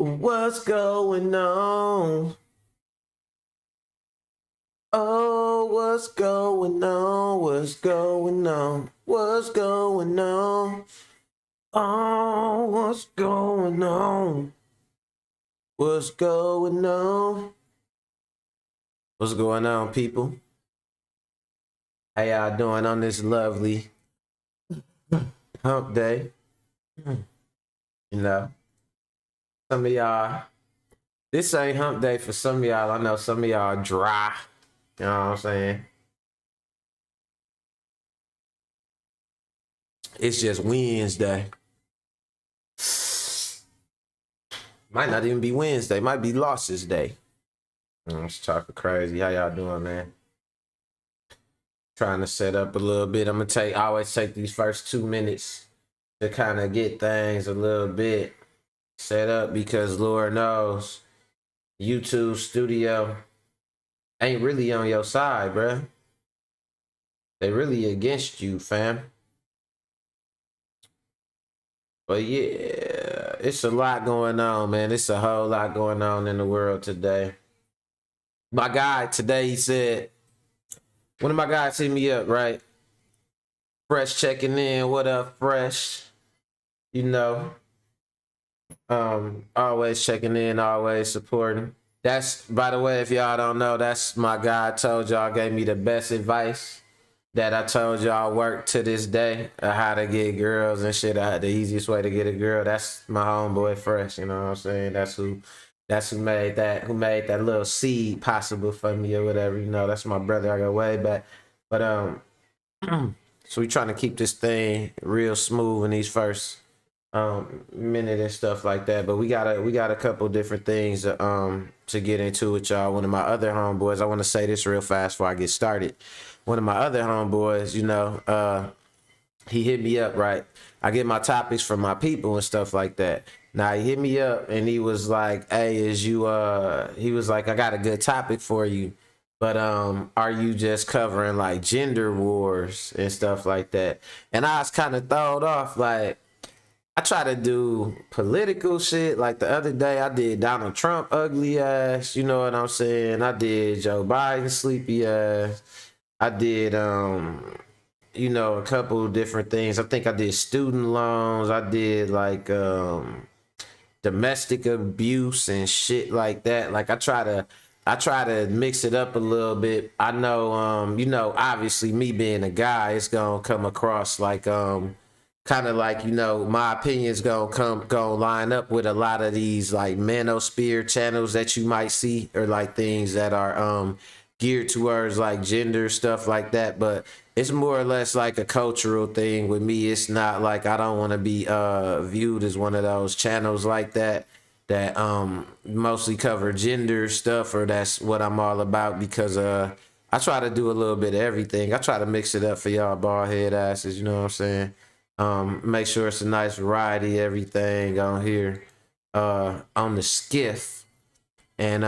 What's going on? Oh, what's going on? What's going on? What's going on? Oh, what's going on? What's going on? What's going on, people? How y'all doing on this lovely hump day? You know, some of y'all, this ain't hump day for some of y'all. I know some of y'all dry. You know what I'm saying? It's just Wednesday. Might not even be Wednesday. Might be losses day. I'm just talking crazy. How y'all doing, man? Trying to set up a little bit. I'm gonna always take these first 2 minutes to kind of get things a little bit set up because Lord knows YouTube studio ain't really on your side, bruh. They really against you, fam. But yeah, it's a lot going on, man. It's a whole lot going on in the world today. My guy today, he said, one of my guys hit me up, right? Fresh checking in. What up, Fresh? You know, always checking in, always supporting. That's, by the way, if y'all don't know, that's my guy. I told y'all, gave me the best advice that I told y'all work to this day of how to get girls and shit. The easiest way to get a girl. That's my homeboy Fresh. You know what I'm saying? That's who made that little seed possible for me or whatever. You know, that's my brother. I go way back. But so we trying to keep this thing real smooth in these first minute and stuff like that. But we got a couple different things to get into with y'all. One of my other homeboys, I want to say this real fast before I get started. One of my other homeboys, you know, he hit me up, right? I get my topics from my people and stuff like that. Now he hit me up and he was like, hey, he was like, I got a good topic for you. But are you just covering like gender wars and stuff like that? And I was kind of thrown off, like, I try to do political shit. Like the other day, I did Donald Trump ugly ass. You know what I'm saying? I did Joe Biden sleepy ass. I did, you know, a couple different things. I think I did student loans. I did like domestic abuse and shit like that. Like I try to mix it up a little bit. I know, you know, obviously me being a guy, it's gonna come across like kind of like, you know, my opinions gonna line up with a lot of these like manosphere channels that you might see, or like things that are geared towards like gender stuff like that. But it's more or less like a cultural thing with me. It's not like I don't want to be viewed as one of those channels like that mostly cover gender stuff, or that's what I'm all about, because I try to do a little bit of everything. I try to mix it up for y'all bald head asses, you know what I'm saying? Make sure it's a nice variety, everything on here, on the skiff. And,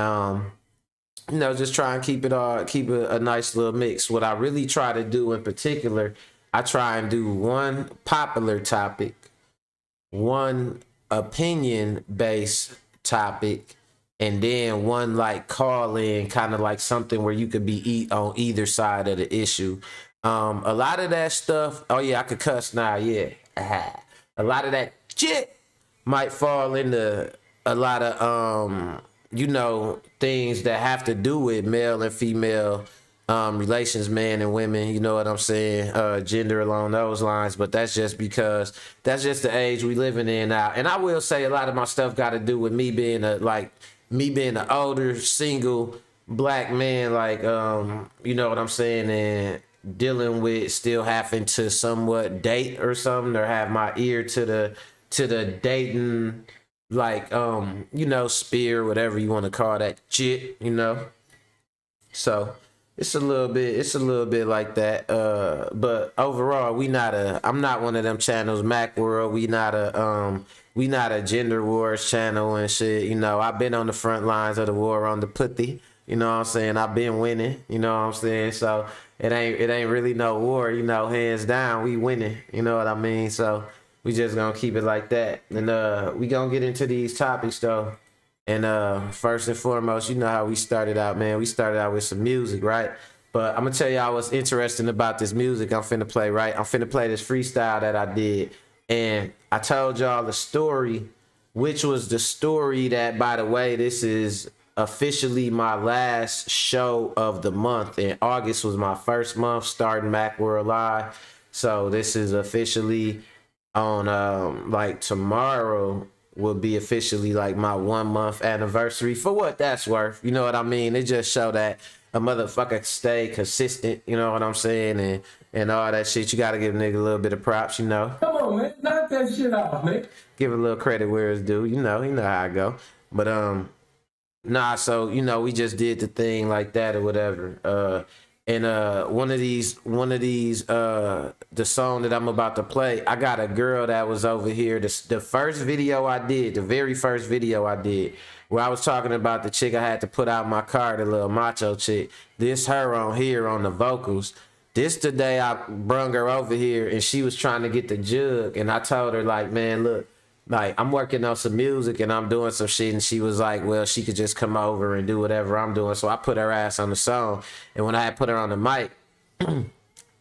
you know, just try and keep a nice little mix. What I really try to do in particular, I try and do one popular topic, one opinion based topic, and then one like call in, kind of like something where you could be on either side of the issue. A lot of that stuff, oh yeah, I could cuss now, yeah. A lot of that shit might fall into a lot of you know, things that have to do with male and female relations, men and women, you know what I'm saying, gender along those lines. But that's just because that's just the age we living in now. And I will say a lot of my stuff got to do with me being an older single black man, like you know what I'm saying, and dealing with still having to somewhat date or something, or have my ear to the dating, like you know, spear, whatever you want to call that shit, you know. So it's a little bit like that. But overall, I'm not one of them channels, Mac World. We not a gender wars channel and shit. You know, I've been on the front lines of the war on the putty. You know what I'm saying? I've been winning. You know what I'm saying? So it ain't really no war. You know, hands down, we winning. You know what I mean? So we just gonna keep it like that. And we gonna get into these topics though. And first and foremost, you know how we started out, man. We started out with some music, right? But I'm gonna tell y'all what's interesting about this music I'm finna play, right? I'm finna play this freestyle that I did. And I told y'all the story, which was the story that, by the way, this is officially my last show of the month. And August was my first month starting Macworld Live. So this is officially on like tomorrow will be officially like my 1 month anniversary, for what that's worth. You know what I mean? It just show that a motherfucker stay consistent, you know what I'm saying, and all that shit. You gotta give a nigga a little bit of props, you know. Come on, man, knock that shit off, man. Give a little credit where it's due, you know how I go. But nah, so you know, we just did the thing like that or whatever. And one of these the song that I'm about to play, I got a girl that was over here. The first video I did, the very first video I did, where I was talking about the chick I had to put out my car, the little macho chick. This her on here on the vocals. This the day I brung her over here and she was trying to get the jug, and I told her like, man, look, like I'm working on some music and I'm doing some shit, and she was like, well, she could just come over and do whatever I'm doing. So I put her ass on the song, and when I had put her on the mic,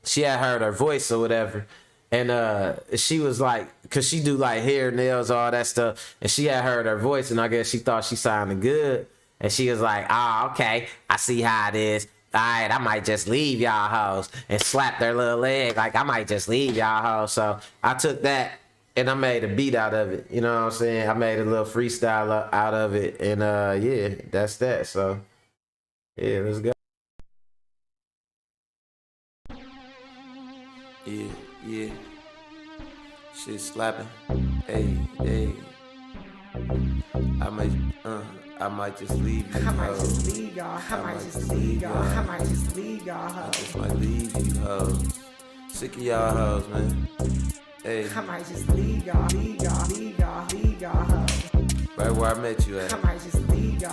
she had heard her voice or whatever, and she was like, cause she do like hair, nails, all that stuff, and she had heard her voice, and I guess she thought she sounded good, and she was like, oh, okay, I see how it is. All right, I might just leave y'all hoes, and slapped their little leg like, I might just leave y'all hoes. So I took that and I made a beat out of it. You know what I'm saying? I made a little freestyle out of it. And yeah, that's that. So yeah, let's go. Yeah. Shit slapping. Hey. I might just leave you. I might just leave y'all. I might just leave y'all. I might just leave y'all. I just might leave you hoes. Sick of y'all hoes, man. Hey. I might just leave y'all. Right where I met you at. I might just leave y'all.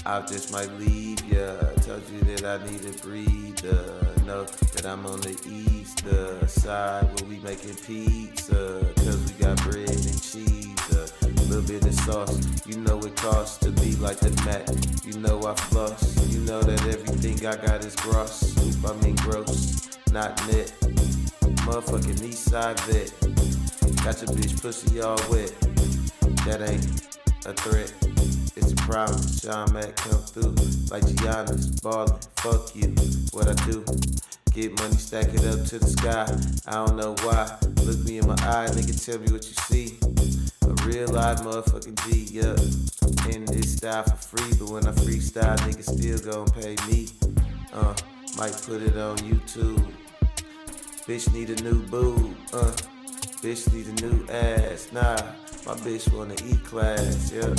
I just might leave ya. Told you that I need a breather. Know that I'm on the east side where we making pizza. Cause we got bread and cheese, a little bit of sauce. You know it costs to be like the Mac. You know I floss. You know that everything I got is gross. I mean gross, not net. Motherfucking east side vet. Got your bitch pussy all wet. That ain't a threat. It's a problem. Sean Mack come through like Giannis, ballin'. Fuck you, what I do? Get money, stack it up to the sky. I don't know why. Look me in my eye, nigga, tell me what you see. A real live motherfucking G, yeah. In this style for free, but when I freestyle, niggas still gon' pay me. Might put it on YouTube. Bitch need a new boob, bitch need a new ass, nah. My bitch wanna E-class, yeah.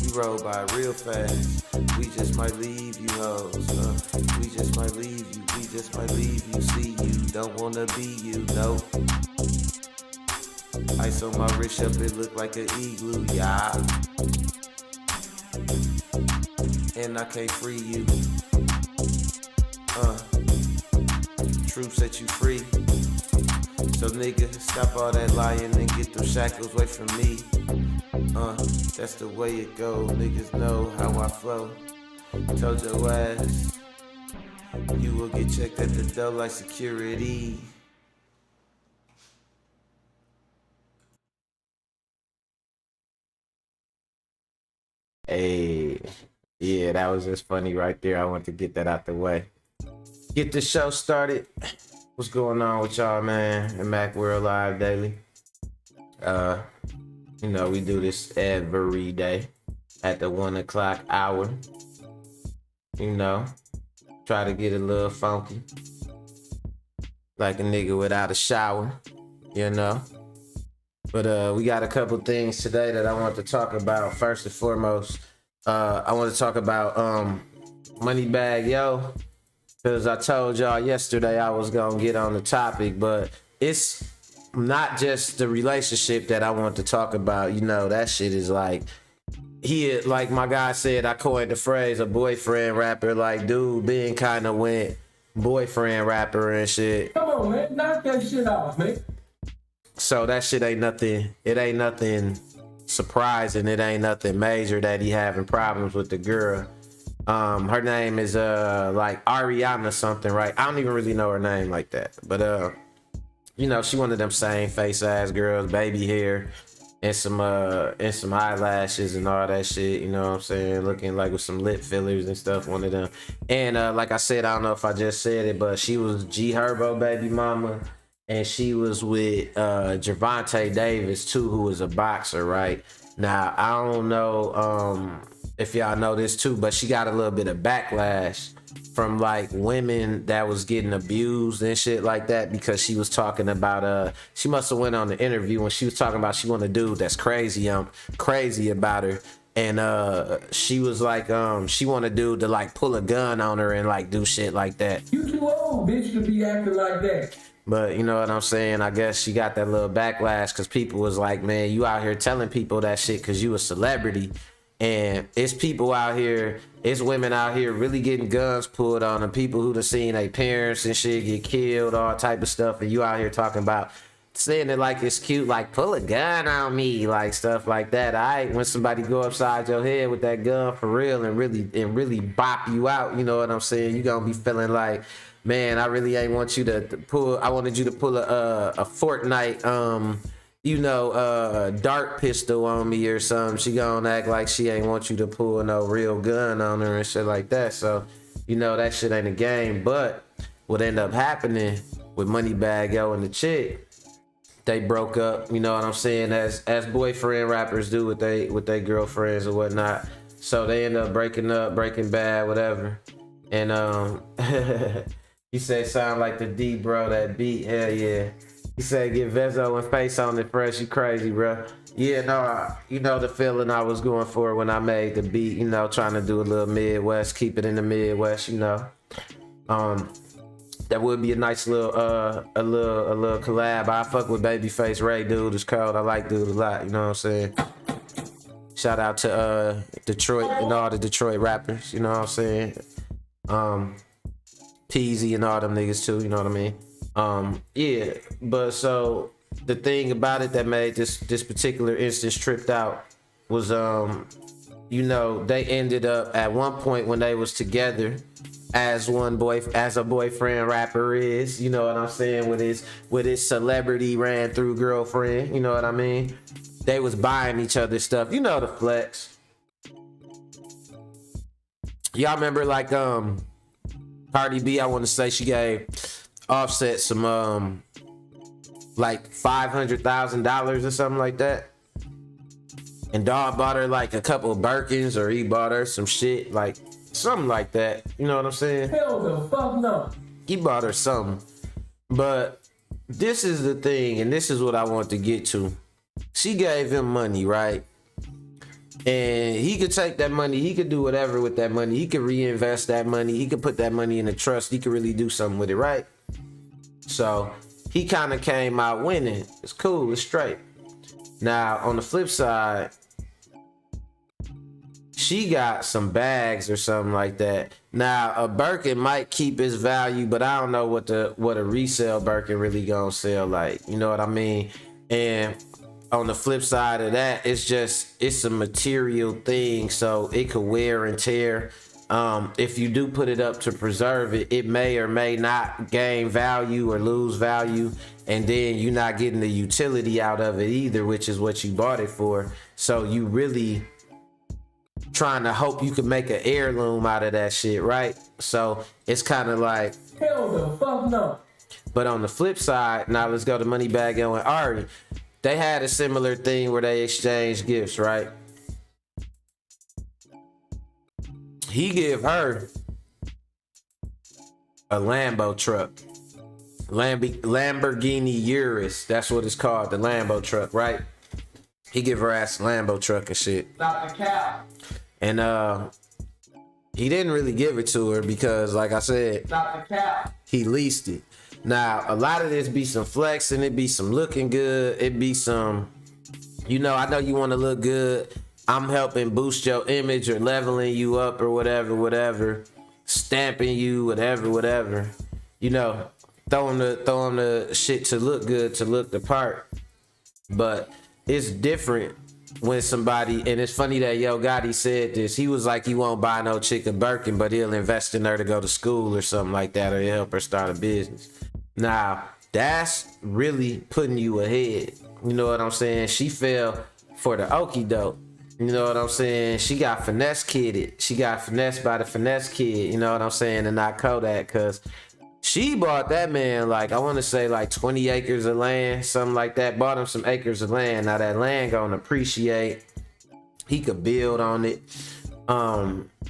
We roll by real fast. We just might leave you hoes, we just might leave you. We just might leave you. See you, don't wanna be you, no. Ice on my wrist up, it look like an igloo, yeah. And I can't free you. Truth set you free. So nigga, stop all that lying and get them shackles away from me. That's the way it go. Niggas know how I flow. Told your ass, you will get checked at the door like security. Hey, yeah, that was just funny right there. I want to get that out the way. Get the show started. What's going on with y'all, man? And Macworld Live Daily. You know, we do this every day at the 1 o'clock hour. You know, try to get a little funky. Like a nigga without a shower, you know. But we got a couple things today that I want to talk about. First and foremost, I want to talk about MoneyBaCK, yo. Because I told y'all yesterday I was going to get on the topic, but it's not just the relationship that I want to talk about. You know, that shit is like, like my guy said, I coined the phrase, a boyfriend rapper. Like, dude, being kind of went boyfriend rapper and shit. Come on, man. Knock that shit off, man. So that shit ain't nothing. It ain't nothing surprising. It ain't nothing major that he having problems with the girl. Her name is like Ariana something, right? I don't even really know her name like that, but you know, she one of them same face ass girls, baby hair, and some eyelashes and all that shit. You know what I'm saying? Looking like with some lip fillers and stuff. One of them. And like I said, I don't know if I just said it, but she was G Herbo baby mama. And she was with Gervonta Davis too, who was a boxer, right? Now I don't know if y'all know this too, but she got a little bit of backlash from like women that was getting abused and shit like that, because she was talking about she must have went on the interview when she was talking about she want a dude that's crazy about her. And she was like she want a dude to like pull a gun on her and like do shit like that. You too old, bitch, to be acting like that. But you know what I'm saying? I guess she got that little backlash because people was like, man, you out here telling people that shit because you a celebrity. And it's people out here, it's women out here really getting guns pulled on them. People who done seen their parents and shit get killed, all type of stuff. And you out here talking about saying it like it's cute, like pull a gun on me, like stuff like that. All right, when somebody go upside your head with that gun for real and really bop you out, you know what I'm saying? You gonna be feeling like, man, I really ain't want you to pull. I wanted you to pull a Fortnite, you know, dart pistol on me or something. She gonna act like she ain't want you to pull no real gun on her and shit like that. So, you know, that shit ain't a game. But what ended up happening with MoneyBaCK, yo, and the chick, they broke up. You know what I'm saying? As boyfriend rappers do with they girlfriends or whatnot. So they end up breaking up, breaking bad, whatever. And he said, sound like the D, bro, that beat, hell yeah. He said, get Vezo and face on it fresh, you crazy, bro. Yeah, no, you know the feeling I was going for when I made the beat, you know, trying to do a little Midwest, keep it in the Midwest, you know. That would be a nice little, a little collab. I fuck with Babyface Ray, dude, it's cold. I like dude a lot, you know what I'm saying? Shout out to Detroit and all the Detroit rappers, you know what I'm saying? Peasy and all them niggas too, you know what I mean? Yeah, but so the thing about it that made this particular instance tripped out was you know, they ended up at one point when they was together as a boyfriend rapper is, you know what I'm saying, with his celebrity ran through girlfriend, you know what I mean? They was buying each other stuff, you know, the flex. Y'all remember like Cardi B, I want to say she gave Offset some like $500,000 or something like that, and Dawg bought her like a couple of Birkins, or he bought her some shit like something like that, you know what I'm saying? Hell the fuck no. He bought her something. But this is the thing, and this is what I want to get to. She gave him money, right? And he could take that money, he could do whatever with that money, he could reinvest that money, he could put that money in a trust, he could really do something with it, right? So he kind of came out winning. It's cool, it's straight. Now on the flip side, she got some bags or something like that. Now a Birkin might keep its value, but I don't know what a resale Birkin really gonna sell like, you know what I mean? And on the flip side of that, it's a material thing, so it could wear and tear. If you do put it up to preserve it, it may or may not gain value or lose value, and then you're not getting the utility out of it either, which is what you bought it for. So you really trying to hope you can make an heirloom out of that shit, right? So it's kind of like, hell the fuck no. But on the flip side, now let's go to MoneyBaCK and Ari. They had a similar thing where they exchanged gifts, right? He gave her a Lambo truck. Lamborghini Urus. That's what it's called, the Lambo truck, right? He give her ass a Lambo truck and shit. Stop the cow. And he didn't really give it to her because, like I said, Stop the cow. he leased it. Now, a lot of this be some flexing, it be some looking good, it be some, you know, I know you want to look good. I'm helping boost your image or leveling you up or whatever, stamping you, whatever. you know, throwing the shit to look good, to look the part. But it's different when somebody, and it's funny that Yo Gotti said this. He was like, he won't buy no chick a Birkin, but he'll invest in her to go to school or something like that, or he'll help her start a business. Now, that's really putting you ahead. You know what I'm saying? She fell for the okie doke. You know what I'm saying? She got finesse kidded. She got finessed by the finesse kid. You know what I'm saying? And not Kodak, because she bought that man, like, I want to say like 20 acres of land, something like that. Bought him some acres of land. Now that land gonna appreciate. He could build on it.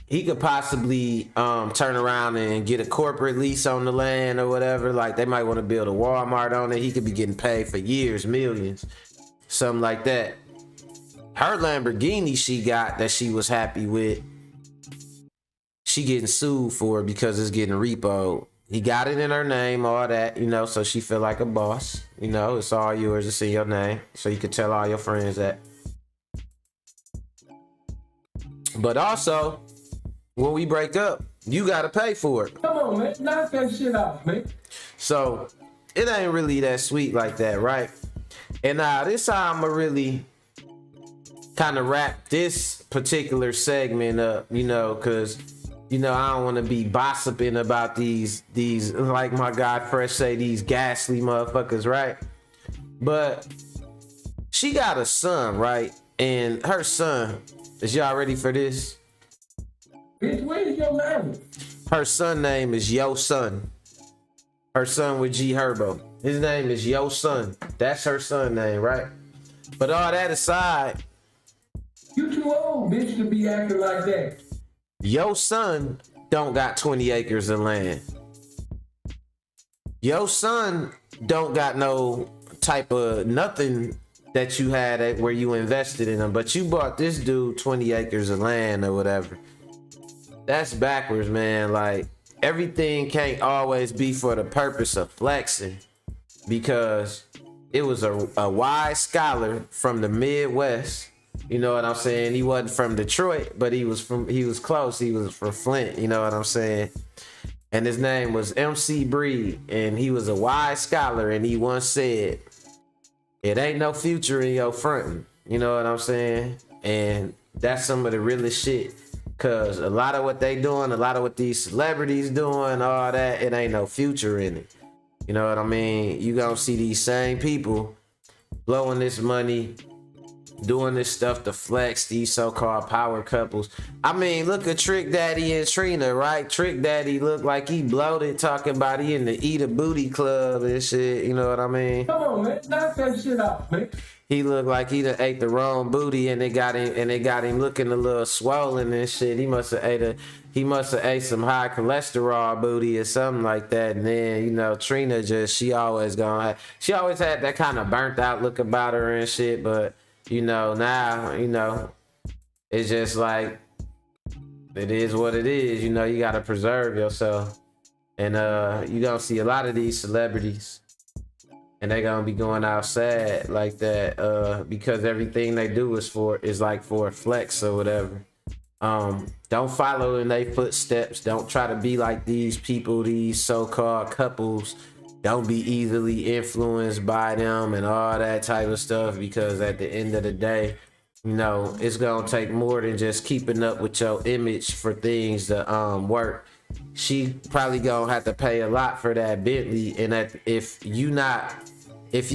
He could possibly turn around and get a corporate lease on the land or whatever. Like, they might want to build a Walmart on it. He could be getting paid for years, millions, something like that. Her Lamborghini she got that she was happy with, she getting sued for because it's getting repoed. He got it in her name, all that, you know, so she feel like a boss. You know, it's all yours, it's in your name, so you can tell all your friends that. But also, when we break up, you gotta pay for it. Come on, man. Knock that shit out, man. So it ain't really that sweet like that, right? And now this how I'ma really kind of wrap this particular segment up, you know, because, you know, I don't want to be gossiping about these, like my guy Fresh say, these ghastly motherfuckers, right? But she got a son, right? And her son, is y'all ready for this? Bitch, where's your name? Her son name is Yo Son. Her son with G Herbo. His name is Yo Son. That's her son name, right? But all that aside, You too old, bitch, to be acting like that. Yo son don't got 20 acres of land. Yo son don't got no type of nothing that you had at where you invested in them, but you bought this dude 20 acres of land or whatever. That's backwards, man. Like, everything can't always be for the purpose of flexing, because it was a wise scholar from the Midwest. You know what I'm saying? He wasn't from Detroit, but he was close. He was from Flint. You know what I'm saying? And his name was MC Breed, and he was a wise scholar, and he once said, "It ain't no future in your fronting." You know what I'm saying? And that's some of the realest shit, cause a lot of what they doing, a lot of what these celebrities doing, all that, it ain't no future in it. You know what I mean? You gonna see these same people blowing this money, doing this stuff to flex, these so-called power couples. I mean, look at Trick Daddy and Trina, right? Trick Daddy looked like he bloated, talking about he in the Eat a Booty Club and shit. You know what I mean? Come on, man. Knock that shit out, man. He looked like he done ate the wrong booty, and they got him looking a little swollen and shit. He must have ate some high cholesterol booty or something like that. And then, you know, Trina she always had that kind of burnt out look about her and shit. But, you know, now, you know, it's just like, it is what it is. You know, you got to preserve yourself. And you gonna see a lot of these celebrities, and they gonna be going out sad like that, because everything they do is like for a flex or whatever. Don't follow in their footsteps. Don't try to be like these people, these so-called couples. Don't be easily influenced by them and all that type of stuff, because at the end of the day, you know, it's gonna take more than just keeping up with your image for things to work. She probably gonna have to pay a lot for that Bentley, and that if you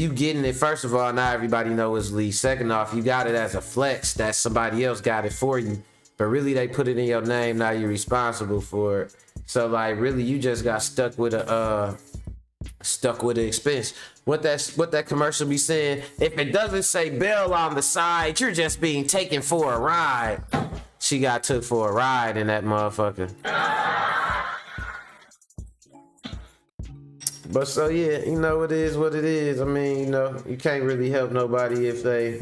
getting it, first of all, not everybody knows it's lease. Second off, you got it as a flex that somebody else got it for you, but really they put it in your name. Now you're responsible for it. So like, really, you just got stuck with an expense. What that commercial be saying? If it doesn't say Bell on the side, you're just being taken for a ride. She got took for a ride in that motherfucker. But so yeah, you know, it is what it is. I mean, you know, you can't really help nobody if they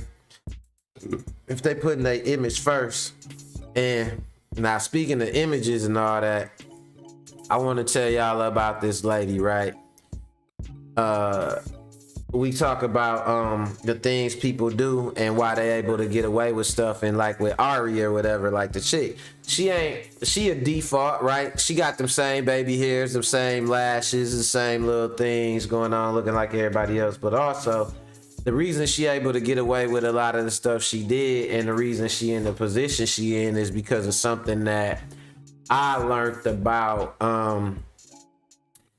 putting their image first. And now, speaking of images and all that, I want to tell y'all about this lady, right? we talk about the things people do and why they able to get away with stuff, and like with Ari or whatever, like the chick, she a default, right? She got them same baby hairs, them same lashes, the same little things going on, looking like everybody else. But also, the reason she able to get away with a lot of the stuff she did, and the reason she in the position she in, is because of something that I learned about.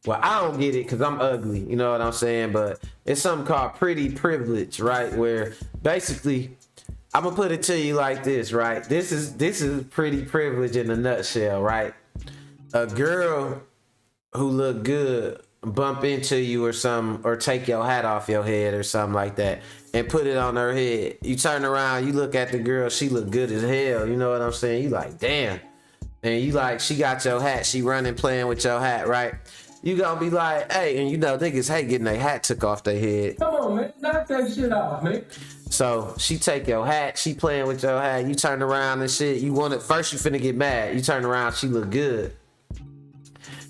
Well, I don't get it because I'm ugly, you know what I'm saying? But it's something called pretty privilege, right? Where basically, I'm gonna put it to you like this, right? This is pretty privilege in a nutshell, right? A girl who look good bump into you or something, or take your hat off your head or something like that, and put it on her head. You turn around, you look at the girl, she look good as hell, you know what I'm saying? You like, damn. And you like, she got your hat, she running playing with your hat, right? You gonna be like, hey, and you know niggas hate getting their hat took off their head. Come on, man, knock that shit off, man. So she take your hat, she playing with your hat, you turn around and shit. You want it first, you finna get mad. You turn around, she look good.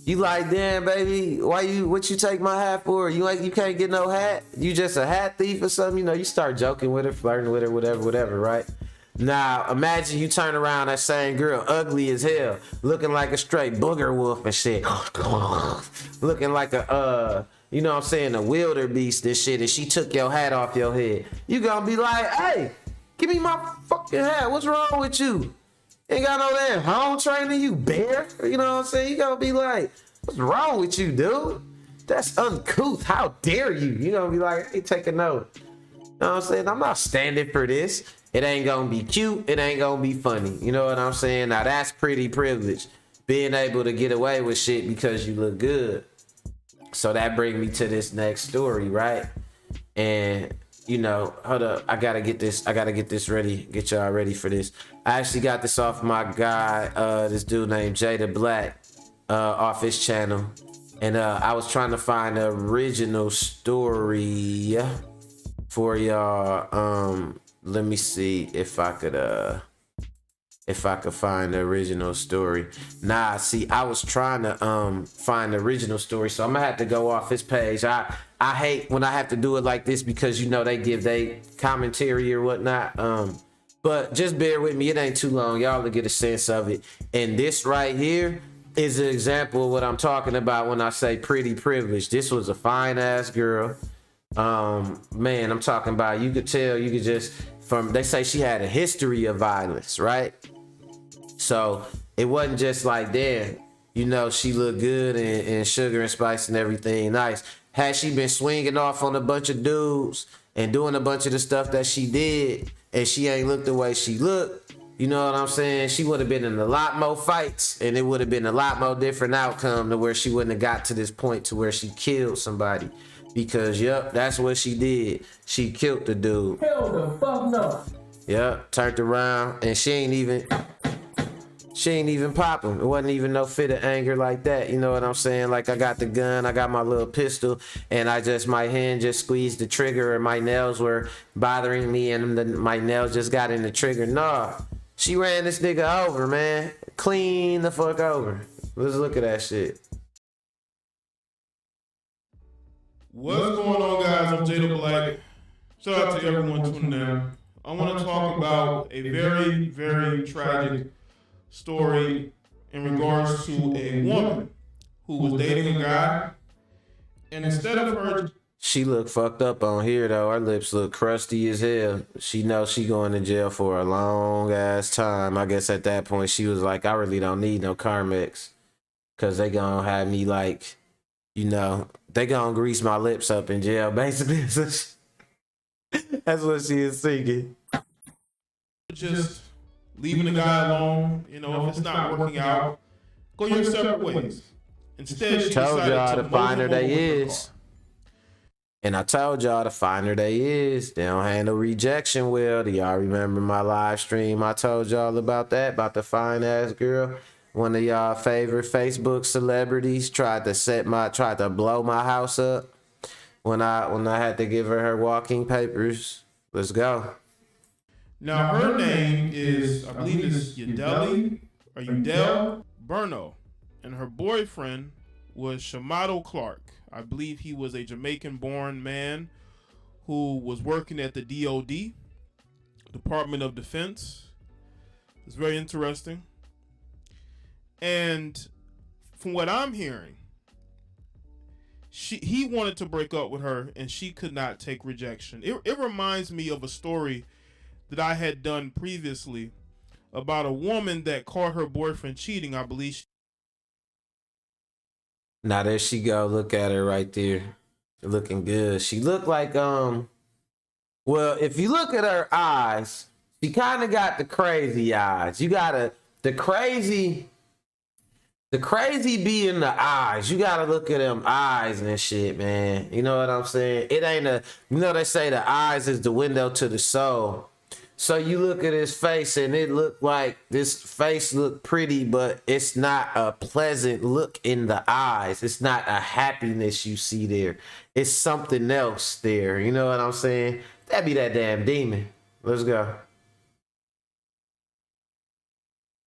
You like, damn, baby, what you take my hat for? You can't get no hat? You just a hat thief or something? You know, you start joking with her, flirting with her, whatever, right? Now, imagine you turn around, that same girl, ugly as hell, looking like a straight booger wolf and shit. Looking like a, you know what I'm saying, a wildebeest and shit, and she took your hat off your head. You gonna be like, hey, give me my fucking hat. What's wrong with you? Ain't got no damn home training, you bear. You know what I'm saying? You gonna be like, what's wrong with you, dude? That's uncouth. How dare you? You gonna be like, hey, take a note. You know what I'm saying? I'm not standing for this. It ain't gonna be cute. It ain't gonna be funny. You know what I'm saying? Now that's pretty privilege. Being able to get away with shit because you look good. So that brings me to this next story, right? And you know, hold up. I gotta get this ready. Get y'all ready for this. I actually got this off my guy, this dude named Jada Black, off his channel. And I was trying to find the original story for y'all. Let me see if I could find the original story. Nah, see, I was trying to find the original story, so I'm gonna have to go off his page. I hate when I have to do it like this because you know they give they commentary or whatnot. But just bear with me, it ain't too long. Y'all will get a sense of it. And this right here is an example of what I'm talking about when I say pretty privilege. This was a fine ass girl. Man, I'm talking about, you could tell, you could just, they say she had a history of violence, right? So it wasn't just like, damn, you know, she looked good and sugar and spice and everything nice. Had she been swinging off on a bunch of dudes and doing a bunch of the stuff that she did, and she ain't looked the way she looked, you know what I'm saying? She would have been in a lot more fights, and it would have been a lot more different outcome to where she wouldn't have got to this point to where she killed somebody. Because, yep, that's what she did. She killed the dude. Hell the fuck no. Yep, turned around, and she ain't even popping. It wasn't even no fit of anger like that. You know what I'm saying? Like, I got the gun, I got my little pistol, and my hand just squeezed the trigger, and my nails were bothering me, and my nails just got in the trigger. Nah, she ran this nigga over, man. Clean the fuck over. Let's look at that shit. What's going on, guys? I'm Jada Black. Shout out to everyone tuning in. I want to talk about a very, very tragic story in regards to a woman who was dating a guy, and instead of her... She look fucked up on here, though. Her lips look crusty as hell. She knows she going to jail for a long ass time. I guess at that point, she was like, I really don't need no Carmex, because they gonna have me like... You know, they gonna grease my lips up in jail, basically. That's what she is thinking. Just leaving the guy alone, you know, if it's not working out, go your separate ways. Instead, she told y'all the finer they is. And I told y'all the finer they is, they don't handle rejection well. Do y'all remember my live stream? I told y'all about that, about the fine ass girl. One of y'all favorite Facebook celebrities tried to blow my house up when I had to give her walking papers. Let's go. Now her name is, I believe it's Udell Burno, and her boyfriend was Shamado Clark. I believe he was a Jamaican-born man who was working at the DOD, Department of Defense. It's very interesting. And from what I'm hearing, he wanted to break up with her and she could not take rejection. It reminds me of a story that I had done previously about a woman that caught her boyfriend cheating, I believe. Now there she go. Look at her right there. Looking good. She looked like well, if you look at her eyes, she kind of got the crazy eyes. You gotta the crazy be in the eyes. You gotta look at them eyes and shit, man. You know what I'm saying? It ain't they say the eyes is the window to the soul. So you look at his face and it looked like this face looked pretty, but it's not a pleasant look in the eyes. It's not a happiness you see there. It's something else there. You know what I'm saying? That'd be that damn demon. Let's go.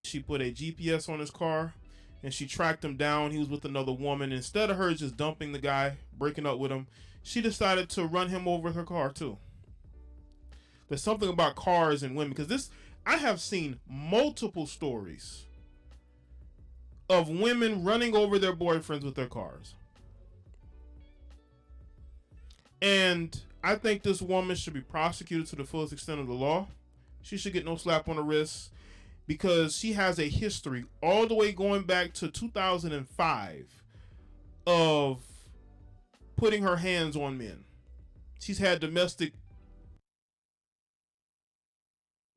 She put a GPS on his car and she tracked him down. He was with another woman. Instead of her just dumping the guy, breaking up with him, she decided to run him over with her car too. There's something about cars and women, because I have seen multiple stories of women running over their boyfriends with their cars. And I think this woman should be prosecuted to the fullest extent of the law. She should get no slap on the wrist because she has a history all the way going back to 2005 of putting her hands on men. She's had domestic.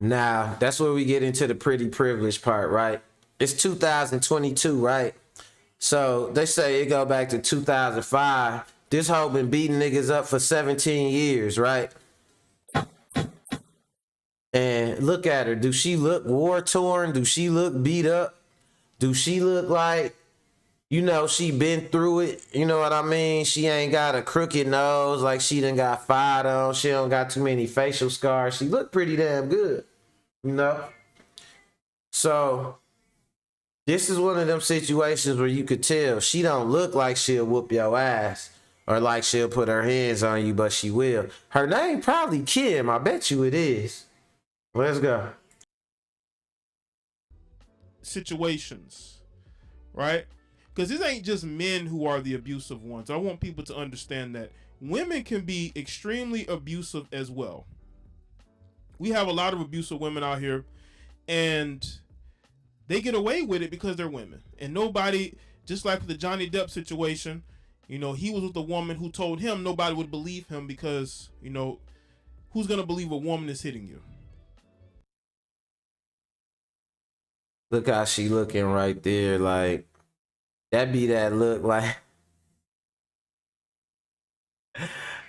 Now, that's where we get into the pretty privileged part, right? It's 2022, right? So they say it go back to 2005. This hoe been beating niggas up for 17 years, right? And look at her. Do she look war torn? Do she look beat up? Do she look like, she been through it? You know what I mean? She ain't got a crooked nose like she done got fired on. She don't got too many facial scars. She look pretty damn good. So this is one of them situations where you could tell she don't look like she'll whoop your ass or like she'll put her hands on you, but she will. Her name probably Kim. I bet you it is. Let's go. Situations, right? Because this ain't just men who are the abusive ones. I want people to understand that women can be extremely abusive as well. We have a lot of abusive women out here, and they get away with it because they're women. And nobody, just like the Johnny Depp situation, he was with a woman who told him nobody would believe him because, who's going to believe a woman is hitting you? Look how she looking right there. Like, that be that look like.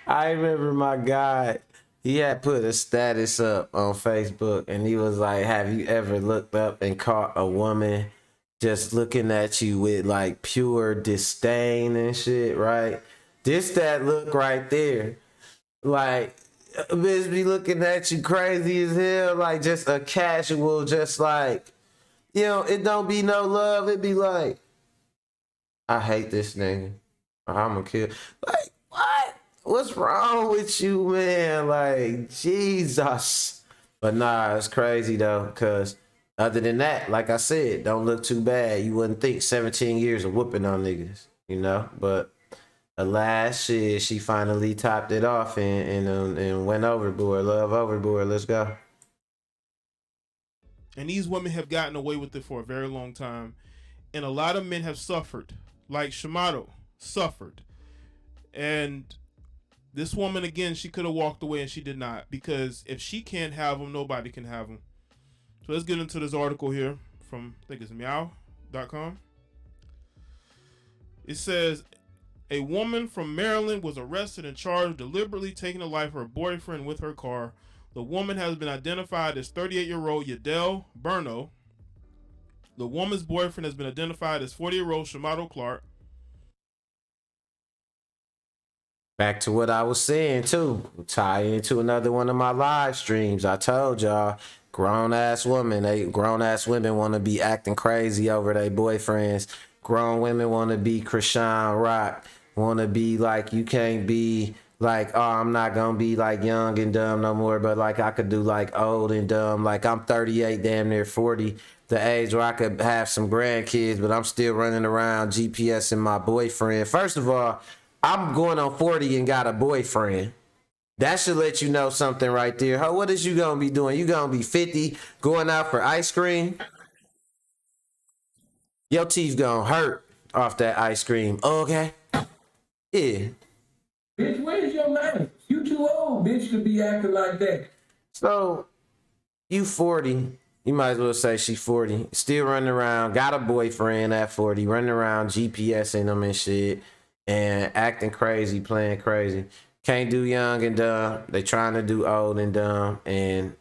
I remember my guy. He had put a status up on Facebook and he was like, have you ever looked up and caught a woman just looking at you with like pure disdain and shit, right? That look right there. Like, a bitch be looking at you crazy as hell, like just a casual, just like, it don't be no love. It be like, I hate this nigga. I'm gonna kill. Like, what? What's wrong with you, man? Like, Jesus. But nah, it's crazy though, because other than that, like I said, don't look too bad. You wouldn't think 17 years of whooping on niggas, But alas, she finally topped it off and went overboard. Love overboard. Let's go. And these women have gotten away with it for a very long time. And a lot of men have suffered, like Shamato suffered. And this woman, again, she could have walked away and she did not, because if she can't have them, nobody can have them. So let's get into this article here from, I think it's meow.com. It says, a woman from Maryland was arrested and charged with deliberately taking the life of her boyfriend with her car. The woman has been identified as 38-year-old Yadel Burno. The woman's boyfriend has been identified as 40-year-old Shamato Clark. Back to what I was saying too. Tie into another one of my live streams. I told y'all, grown ass women want to be acting crazy over their boyfriends. Grown women want to be Krishan Rock. Want to be like, you can't be Like, oh, I'm not gonna be like young and dumb no more, but like I could do like old and dumb. Like I'm 38, damn near 40, the age where I could have some grandkids, but I'm still running around GPSing my boyfriend. First of all, I'm going on 40 and got a boyfriend. That should let you know something right there. Ho, what is you gonna be doing? You gonna be 50 going out for ice cream? Your teeth gonna hurt off that ice cream. Okay? Yeah. Bitch, where's your man? You too old, bitch, to be acting like that. So you 40. You might as well say she 40. Still running around, got a boyfriend at 40, running around GPSing them and shit, and acting crazy, playing crazy. Can't do young and dumb. They trying to do old and dumb, and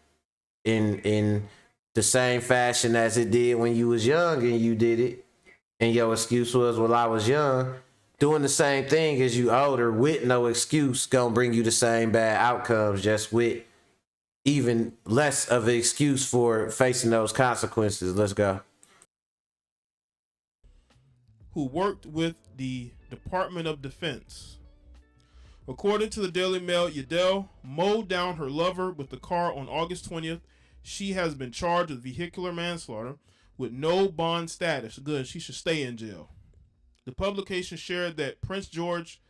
in the same fashion as it did when you was young and you did it, and your excuse was, well, I was young. Doing the same thing as you older with no excuse gonna bring you the same bad outcomes, just with even less of an excuse for facing those consequences. Let's go. Who worked with the Department of Defense. According to the Daily Mail, Yadel mowed down her lover with the car on August 20th. She has been charged with vehicular manslaughter with no bond status. Good, she should stay in jail. The publication shared that Prince George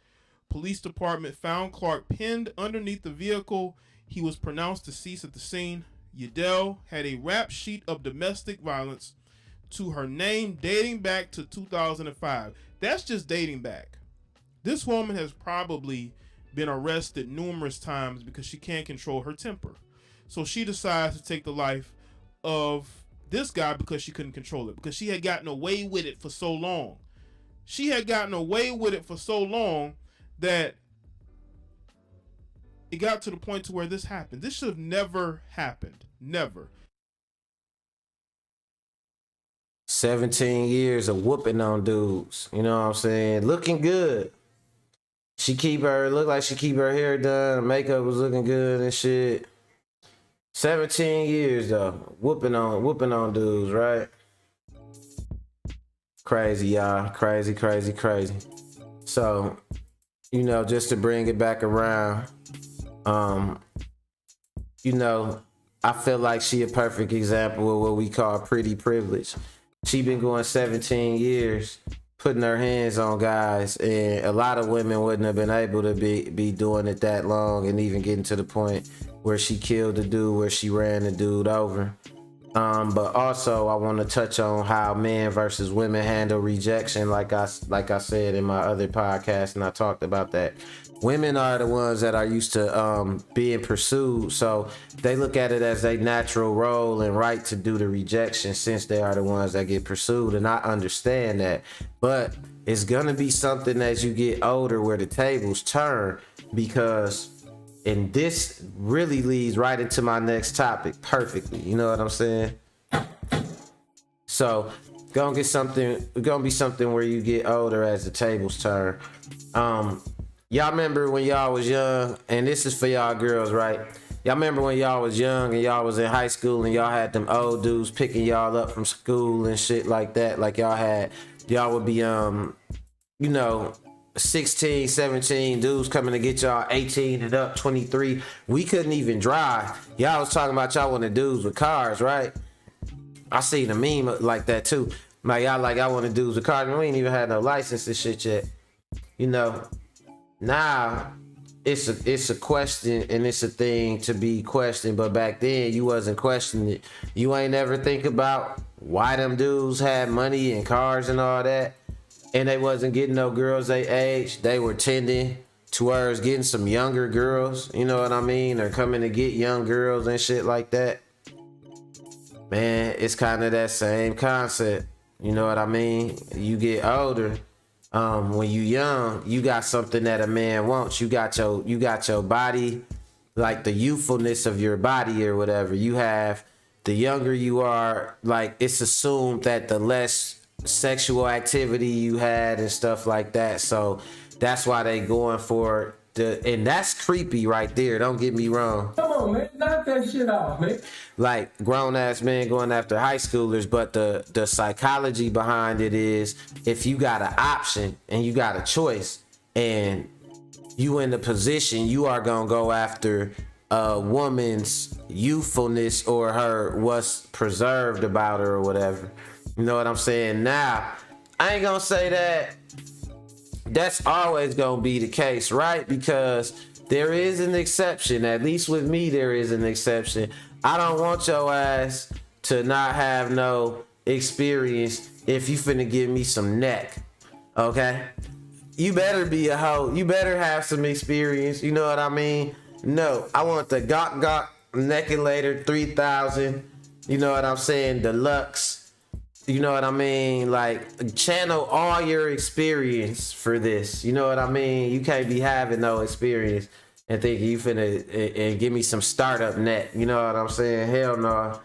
Police Department found Clark pinned underneath the vehicle. He was pronounced deceased at the scene. Yadel had a rap sheet of domestic violence to her name dating back to 2005. That's just dating back. This woman has probably been arrested numerous times because she can't control her temper. So she decides to take the life of this guy because she couldn't control it, because she had gotten away with it for so long. She had gotten away with it for so long that it got to the point to where this happened. This should have never happened. Never. 17 years of whooping on dudes. You know what I'm saying? Looking good. Look like she keep her hair done. Makeup was looking good and shit. 17 years though. Whooping on dudes, right? Crazy, y'all. Crazy. So, you know, just to bring it back around, you know, I feel like she a perfect example of what we call pretty privilege. She been going 17 years putting her hands on guys, and a lot of women wouldn't have been able to be doing it that long and even getting to the point where she killed the dude, where she ran the dude over. But also I want to touch on how men versus women handle rejection. Like I said in my other podcast, and I talked about that. Women are the ones that are used to being pursued, so they look at it as a natural role and right to do the rejection, since they are the ones that get pursued. And I understand that, but it's gonna be something as you get older where the tables turn, because, and this really leads right into my next topic perfectly. You know what I'm saying? So, gonna be something where you get older as the tables turn. Y'all remember when y'all was young, and this is for y'all girls, right? Y'all remember when y'all was young and y'all was in high school and y'all had them old dudes picking y'all up from school and shit like that? Like y'all would be, you know, 16, 17 dudes coming to get y'all 18 and up, 23. We couldn't even drive. Y'all was talking about y'all wanted dudes with cars, right? I seen a meme like that too. Like y'all wanted dudes with cars, and we ain't even had no license and shit yet. You know, now it's a question and it's a thing to be questioned, but back then you wasn't questioning it. You ain't never think about why them dudes had money and cars and all that, and they wasn't getting no girls they age. They were tending towards getting some younger girls, you know what I mean, or coming to get young girls and shit like that. Man, it's kind of that same concept, you know what I mean? You get older, when you young, you got something that a man wants. You got your body, like the youthfulness of your body or whatever. You have, the younger you are, like it's assumed that the less sexual activity you had and stuff like that. So that's why they going for and that's creepy right there. Don't get me wrong. Come on, man. Knock that shit off, man. Like grown ass men going after high schoolers, but the psychology behind it is, if you got an option and you got a choice, and you in the position, you are gonna go after a woman's youthfulness or her what's preserved about her or whatever. You know what I'm saying? Now, I ain't gonna say that that's always gonna be the case, right? Because there is an exception. At least with me, there is an exception. I don't want your ass to not have no experience if you finna give me some neck. Okay? You better be a hoe. You better have some experience. You know what I mean? No, I want the Gok Neckulator 3000. You know what I'm saying? Deluxe. You know what I mean? Like, channel all your experience for this. You know what I mean? You can't be having no experience and think you finna and give me some startup net. You know what I'm saying? Hell no.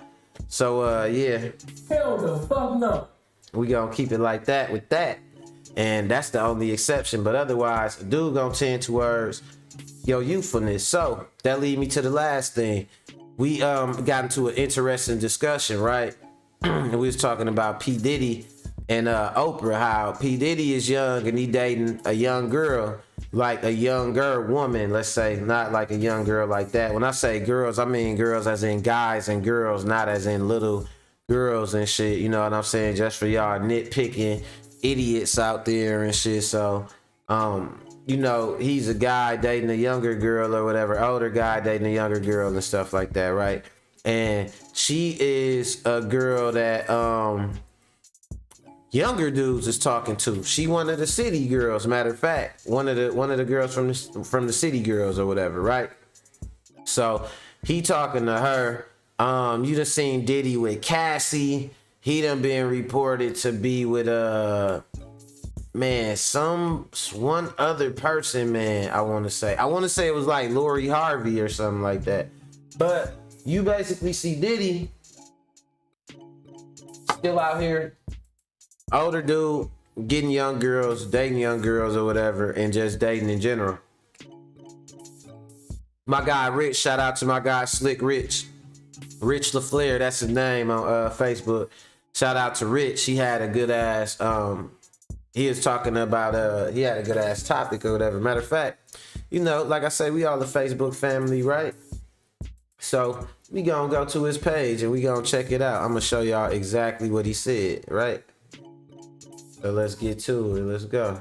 So, yeah. Hell the fuck no. We gonna keep it like that with that. And that's the only exception. But otherwise, a dude gonna tend towards your youthfulness. So that lead me to the last thing. We got into an interesting discussion, right? We was talking about P. Diddy and Oprah, how P. Diddy is young and he dating a young girl, like a younger woman, let's say, not like a young girl like that. When I say girls, I mean girls as in guys and girls, not as in little girls and shit. You know what I'm saying? Just for y'all nitpicking idiots out there and shit. So, you know, he's a guy dating a younger girl or whatever, older guy dating a younger girl and stuff like that, right? And she is a girl that younger dudes is talking to. She one of the city girls, matter of fact, one of the girls from the city girls or whatever, right? So he talking to her. You done seen Diddy with Cassie. He done been reported to be with man, one other person, man. I want to say it was like Lori Harvey or something like that. But you basically see Diddy still out here, older dude, getting young girls, dating young girls or whatever, and just dating in general. My guy Rich, shout out to my guy Slick Rich LaFleur, that's his name on Facebook. Shout out to Rich. He had a good ass he was talking about he had a good ass topic or whatever. Matter of fact, you know, like I say, we all the Facebook family, right? So we gonna go to his page and we gonna check it out. I'm gonna show y'all exactly what he said, right? So let's get to it. Let's go.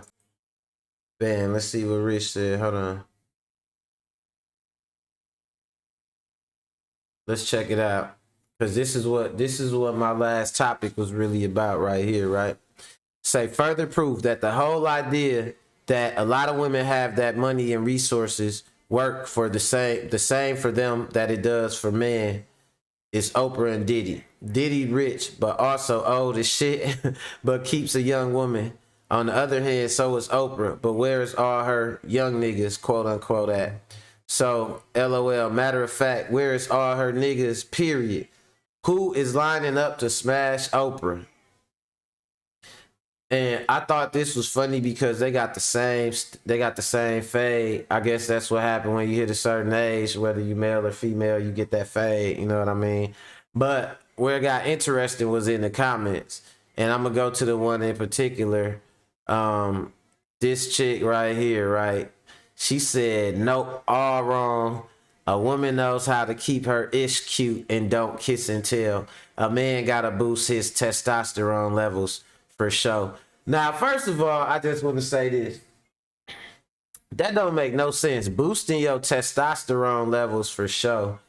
Bam, let's see what Rich said. Hold on. Let's check it out. Cause this is what my last topic was really about right here, right? Say further proof that the whole idea that a lot of women have that money and resources work for the same for them that it does for men is Oprah and Diddy. Diddy rich, but also old as shit, but keeps a young woman. On the other hand, so is Oprah, but where is all her young niggas, quote unquote, at? So, LOL, matter of fact, where is all her niggas, period? Who is lining up to smash Oprah? And I thought this was funny because they got the same fade. I guess that's what happened when you hit a certain age, whether you male or female, you get that fade, you know what I mean? But where it got interesting was in the comments. And I'm gonna go to the one in particular. This chick right here, right? She said, nope, all wrong. A woman knows how to keep her ish cute and don't kiss and tell. A man gotta boost his testosterone levels for sure. Now, first of all, I just want to say this. That don't make no sense. Boosting your testosterone levels for sure.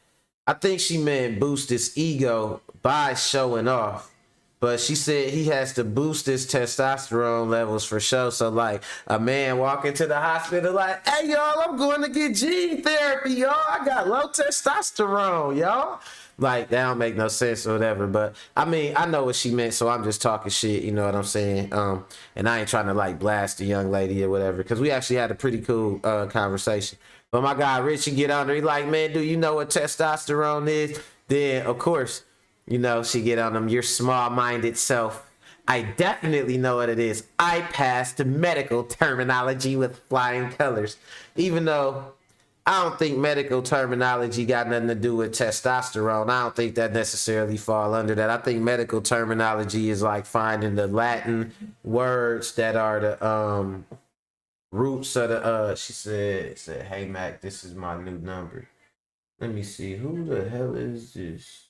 I think she meant boost his ego by showing off. But she said he has to boost his testosterone levels for sure. So like a man walking to the hospital like, hey, y'all, I'm going to get gene therapy, y'all. I got low testosterone, y'all. Like, that don't make no sense or whatever. But, I mean, I know what she meant, so I'm just talking shit, you know what I'm saying? And I ain't trying to, like, blast the young lady or whatever, because we actually had a pretty cool conversation. But my guy Richie get on there, he like, man, do you know what testosterone is? Then, of course, you know, she get on him, your small-minded self. I definitely know what it is. I passed medical terminology with flying colors. Even though I don't think medical terminology got nothing to do with testosterone. I don't think that necessarily fall under that. I think medical terminology is like finding the Latin words that are the roots of the she said, "Hey Mac, this is my new number." Let me see, who the hell is this?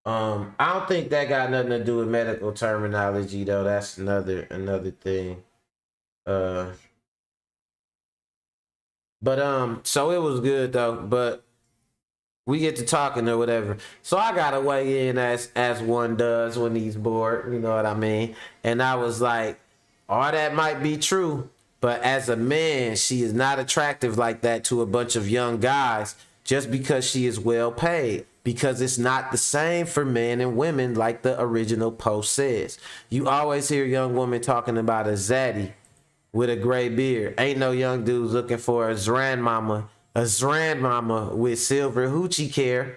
I don't think that got nothing to do with medical terminology though. That's another thing. But so it was good though. But we get to talking or whatever. So I gotta weigh in as one does when he's bored. You know what I mean? And I was like, all that might be true, but as a man, she is not attractive like that to a bunch of young guys just because she is well paid. Because it's not the same for men and women like the original post says. You always hear young women talking about a zaddy with a gray beard. Ain't no young dudes looking for a grandmama with silver hoochie care.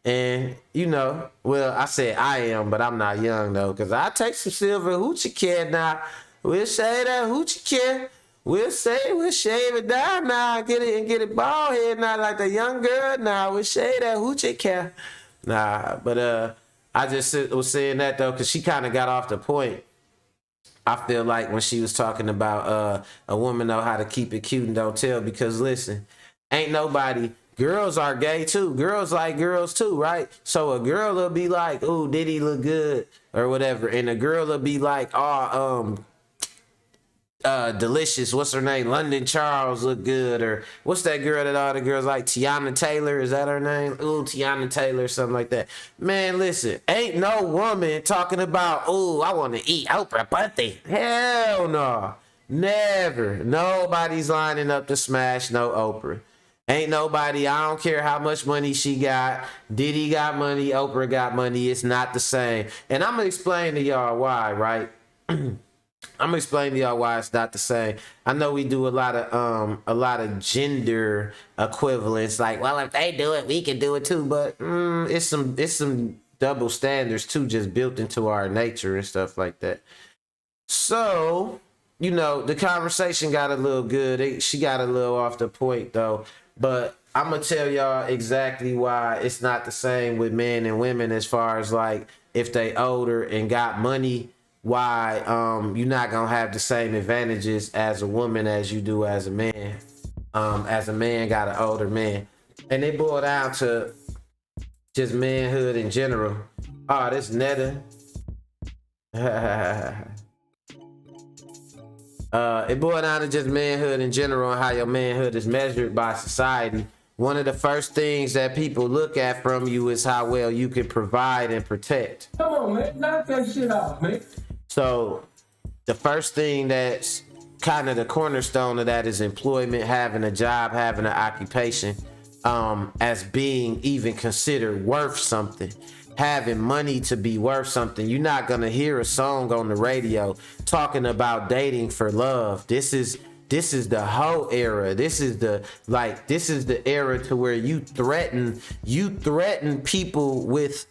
And, you know, well, I said I am, but I'm not young, though, because I take some silver hoochie care now. We'll shave that hoochie care. We'll shave it down now, get it bald head now, like the young girl now. We'll shave that hoochie care. Nah, but I just was saying that, though, because she kind of got off the point. I feel like when she was talking about a woman know how to keep it cute and don't tell, because listen, ain't nobody, girls are gay too. Girls like girls too, right? So a girl will be like, ooh, did he look good or whatever. And a girl will be like, oh, delicious, what's her name? London Charles look good. Or what's that girl that all the girls like? Tiana Taylor, is that her name? Ooh, Tiana Taylor, something like that. Man, listen, ain't no woman talking about, ooh, I want to eat Oprah Bunty. Hell no. Never. Nobody's lining up to smash no Oprah. Ain't nobody, I don't care how much money she got. Diddy got money, Oprah got money. It's not the same. And I'm going to explain to y'all why, right? I'm gonna explain to y'all why it's not the same. I know we do a lot of gender equivalents, like, well, if they do it, we can do it too. But it's some double standards too, just built into our nature and stuff like that. So, you know, the conversation got a little good. She got a little off the point though. But I'm gonna tell y'all exactly why it's not the same with men and women, as far as like if they older and got money. Why you're not gonna have the same advantages as a woman as you do as a man. As a man got an older man, and they boil down to just manhood in general. Oh, this Netta. It boiled down to just manhood in general and how your manhood is measured by society. One of the first things that people look at from you is how well you can provide and protect. Come on, man. Knock that shit off, man. So the first thing that's kind of the cornerstone of that is employment, having a job, having an occupation, as being even considered worth something, having money to be worth something. You're not going to hear a song on the radio talking about dating for love. This is the whole era. This is the era to where you threaten people with,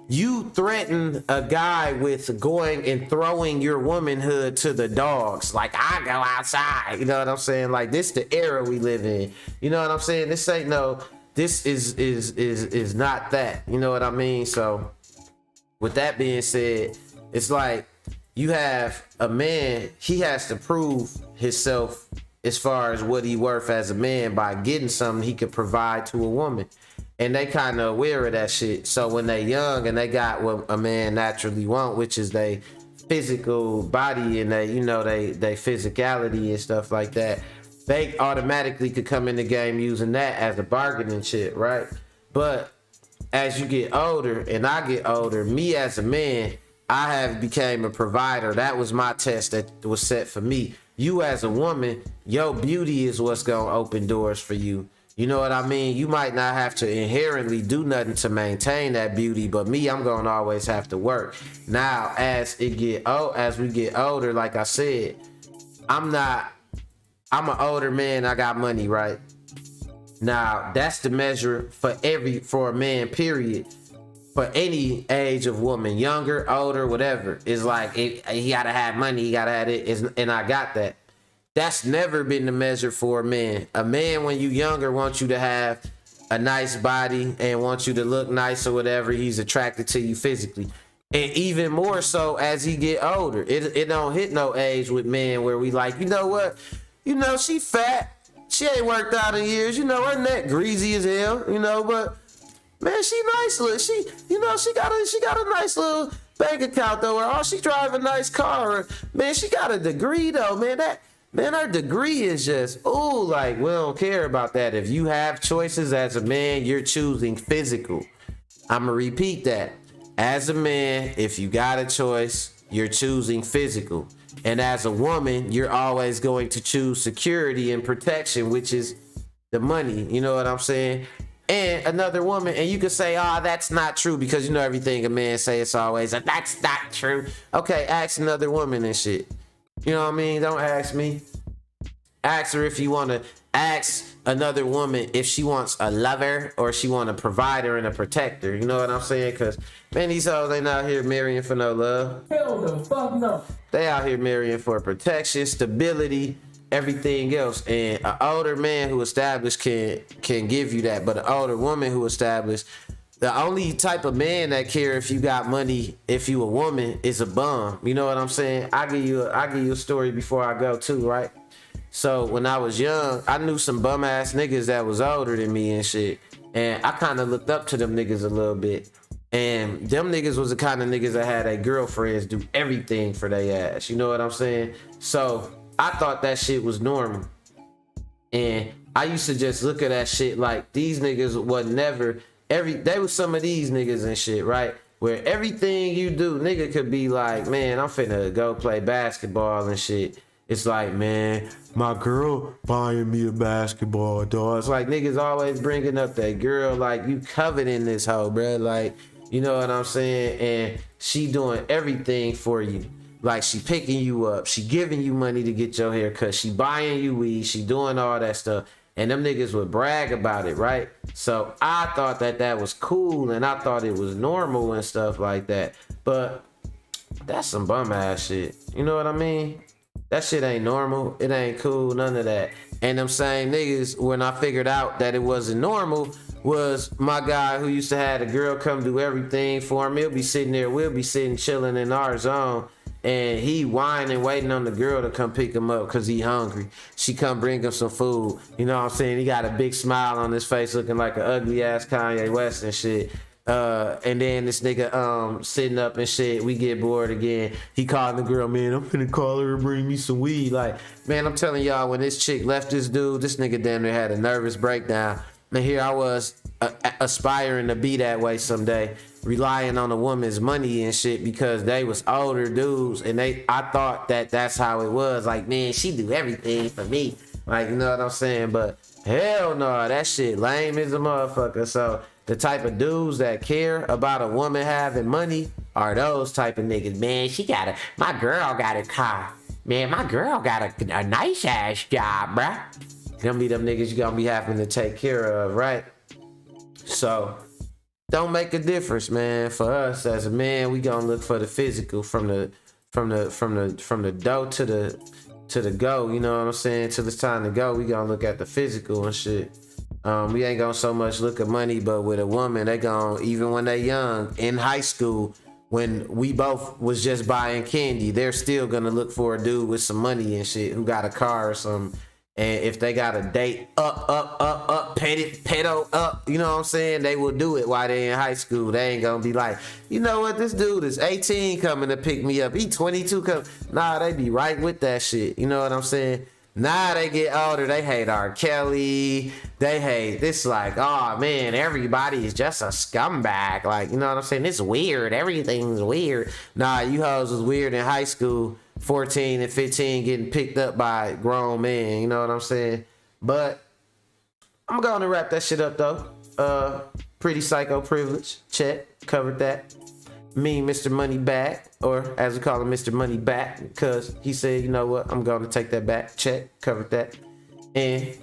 you threaten a guy with going and throwing your womanhood to the dogs. Like, I go outside. You know what I'm saying? Like, this the era we live in. You know what I'm saying? This ain't no, this is not that. You know what I mean? So with that being said, it's like you have a man, he has to prove himself as far as what he worth as a man by getting something he could provide to a woman. And they kind of aware of that shit. So when they young and they got what a man naturally want, which is they physical body and they, you know, they physicality and stuff like that, they automatically could come in the game using that as a bargaining chip, right? But as you get older and I get older, me as a man, I have became a provider. That was my test that was set for me. You as a woman, your beauty is what's gonna open doors for you. You know what I mean? You might not have to inherently do nothing to maintain that beauty, but me, I'm gonna always have to work. Now, as we get older, like I said, I'm an older man, I got money, right? Now, that's the measure for a man, period. For any age of woman, younger, older, whatever, is like, he gotta have money, he gotta have it, and I got that. That's never been the measure for a man. A man, when you younger, wants you to have a nice body and wants you to look nice or whatever. He's attracted to you physically. And even more so as he get older. It don't hit no age with men where we like, you know what? You know, she fat. She ain't worked out in years. You know, her neck greasy as hell. You know, but man, she nice. She, you know, she got a nice little bank account though. Or she drive a nice car. Or, man, she got a degree though. Man, her degree is just like we don't care about that. If you have choices as a man, you're choosing physical. I'ma repeat that. As a man, if you got a choice, you're choosing physical. And as a woman, you're always going to choose security and protection, which is the money. You know what I'm saying? And another woman, and you could say, that's not true because you know everything a man say, it's always, that's not true. Okay, ask another woman and shit. You know what I mean? Don't ask me. Ask her if you want to. Ask another woman if she wants a lover or she want a provider and a protector. You know what I'm saying? Because, man, these hoes ain't out here marrying for no love. Hell the fuck no. They out here marrying for protection, stability, everything else. And an older man who established can give you that. But an older woman who established, the only type of man that care if you got money, if you a woman, is a bum. You know what I'm saying? I'll give you a story before I go too, right? So when I was young, I knew some bum ass niggas that was older than me and shit. And I kind of looked up to them niggas a little bit. And them niggas was the kind of niggas that had their girlfriends do everything for their ass. You know what I'm saying? So I thought that shit was normal. And I used to just look at that shit like these niggas was never, they was some of these niggas and shit, right? Where everything you do, nigga could be like, man, I'm finna go play basketball and shit. It's like, man, my girl buying me a basketball, dog. It's like niggas always bringing up that girl, like you coveting this hoe, bro. Like, you know what I'm saying? And she doing everything for you. Like she picking you up, she giving you money to get your hair cut, she buying you weed, she doing all that stuff. And them niggas would brag about it, right? So I thought that was cool and I thought it was normal and stuff like that. But that's some bum ass shit. You know what I mean? That shit ain't normal. It ain't cool. None of that. And them same niggas, when I figured out that it wasn't normal, was my guy who used to have a girl come do everything for him. He'll be sitting there. We'll be sitting chilling in our zone. And he whining, waiting on the girl to come pick him up because he hungry. She come bring him some food. You know what I'm saying? He got a big smile on his face looking like an ugly ass Kanye West and shit. And then this nigga sitting up and shit, we get bored again. He calling the girl, man, I'm finna call her and bring me some weed. Like, man, I'm telling y'all, when this chick left this dude, this nigga damn near had a nervous breakdown. And here I was aspiring to be that way someday, relying on a woman's money and shit because they was older dudes and I thought that's how it was. Like, man, she do everything for me. Like, you know what I'm saying? But hell no, that shit lame as a motherfucker. So the type of dudes that care about a woman having money are those type of niggas. Man, my girl got a car. Man, my girl got a nice ass job, bruh. Them be them niggas you gonna be having to take care of, right? So don't make a difference, man. For us as a man, we gonna look for the physical from the dough to the go. You know what I'm saying? Till it's time to go, we gonna look at the physical and shit. We ain't gonna so much look at money, but with a woman, they gonna, even when they young, in high school, when we both was just buying candy, they're still gonna look for a dude with some money and shit who got a car or something. And if they got a date pedo up, you know what I'm saying? They will do it while they in high school. They ain't gonna be like, you know what, this dude is 18 coming to pick me up. He 22 coming. Nah, they be right with that shit. You know what I'm saying? Now they get older, they hate R. Kelly. They hate this, like, oh man, everybody is just a scumbag. Like, you know what I'm saying? It's weird. Everything's weird. Nah, you hoes was weird in high school, 14 and 15, getting picked up by grown men. You know what I'm saying? But I'm going to wrap that shit up though. Pretty psycho privilege. Check. Covered that. Me, Mr. MoneyBaCK, or as we call him, Mr. MoneyBaCK, because he said, you know what, I'm going to take that back. Check, covered that. And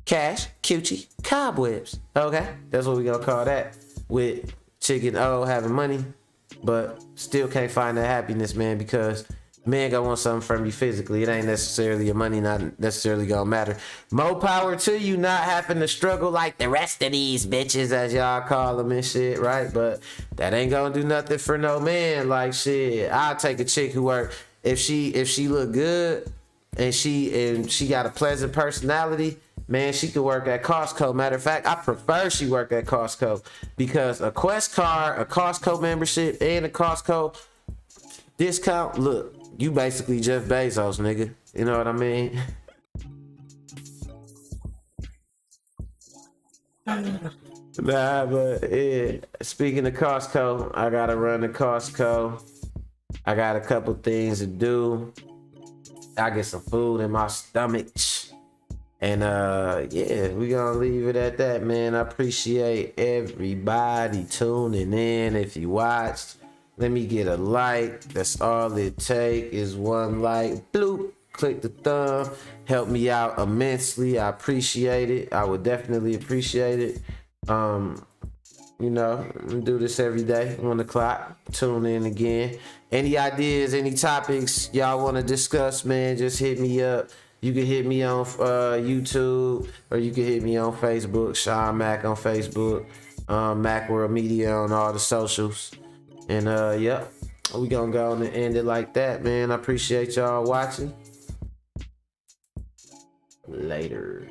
Cash, Cewchie, Cobwebs. Okay, that's what we going to call that. With Chicken O having money, but still can't find that happiness, man, because man gonna want something from you physically. It ain't necessarily your money, not necessarily gonna matter. More power to you not having to struggle like the rest of these bitches, as y'all call them and shit, right? But that ain't gonna do nothing for no man. Like shit, I'll take a chick who work. If she look good, and she got a pleasant personality, man, she could work at Costco. Matter of fact, I prefer she work at Costco because a Quest card, a Costco membership, and a Costco discount. Look, you basically Jeff Bezos, nigga. You know what I mean? Nah, but yeah. Speaking of Costco, I gotta run to Costco. I got a couple things to do. I get some food in my stomach. And yeah, we gonna leave it at that, man. I appreciate everybody tuning in. If you watched, let me get a like. That's all it take is one like. Bloop. Click the thumb. Help me out immensely. I appreciate it. I would definitely appreciate it. You know, I'm gonna do this every day, 1 o'clock. Tune in again. Any ideas, any topics y'all want to discuss, man, just hit me up. You can hit me on YouTube, or you can hit me on Facebook, Sean Mack on Facebook, Mac World Media on all the socials. And yep, we gonna go on and end it like that, man. I appreciate y'all watching. Later.